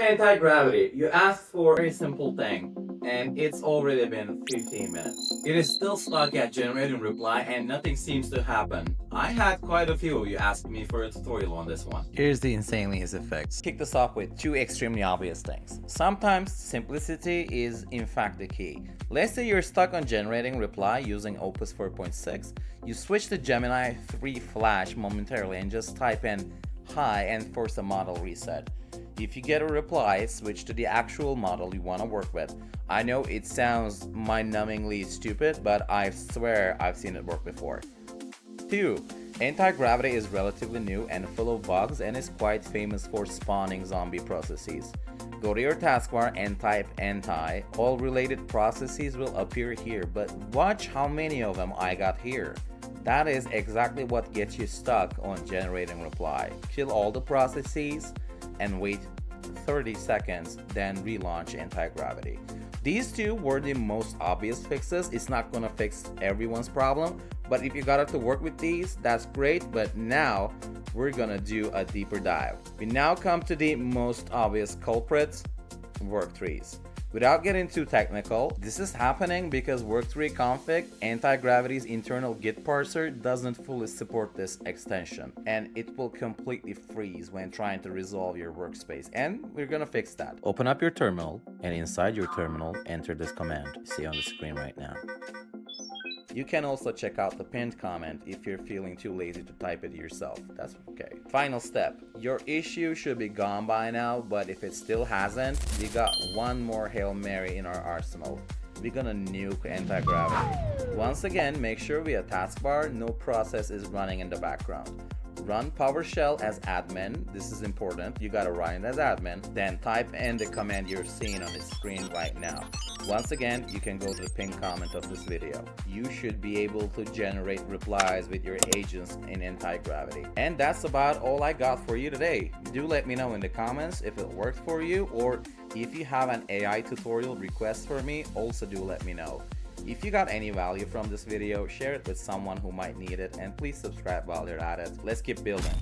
anti-gravity. You asked for a very simple thing, and it's already been 15 minutes. It is still stuck at generating reply and nothing seems to happen. I had quite a few of you asking me for a tutorial on this one. Here's the insanely easy fix. Kick this off with two extremely obvious things. Sometimes simplicity is in fact the key. Let's say you're stuck on generating reply using Opus 4.6. You switch to Gemini 3 Flash momentarily and just type in hi and force a model reset. If you get a reply, switch to the actual model you want to work with. I know it sounds mind-numbingly stupid, but I swear I've seen it work before. 2. Anti-gravity is relatively new and full of bugs and is quite famous for spawning zombie processes. Go to your taskbar and type anti. All related processes will appear here, but watch how many of them I got here. That is exactly what gets you stuck on generating reply. Kill all the processes and wait 30 seconds, then relaunch anti-gravity. These two were the most obvious fixes. It's not gonna fix everyone's problem, but if you got it to work with these, that's great. But now we're gonna do a deeper dive. We now come to the most obvious culprits, work trees. Without getting too technical, this is happening because WorkTreeConfig, anti-gravity's internal Git parser, doesn't fully support this extension, and it will completely freeze when trying to resolve your workspace, and we're gonna fix that. Open up your terminal, and inside your terminal, enter this command you see on the screen right now. You can also check out the pinned comment if you're feeling too lazy to type it yourself. That's okay. Final step. Your issue should be gone by now, but if it still hasn't, we got one more Hail Mary in our arsenal. We're gonna nuke anti-gravity. Once again, make sure via taskbar, no process is running in the background. Run PowerShell as admin. This is important. You gotta run it as admin. Then type in the command you're seeing on the screen right now. Once again, you can go to the pinned comment of this video. You should be able to generate replies with your agents in anti-gravity. And that's about all I got for you today. Do let me know in the comments if it worked for you, or if you have an AI tutorial request for me, also do let me know. If you got any value from this video, share it with someone who might need it, and please subscribe while you're at it. Let's keep building.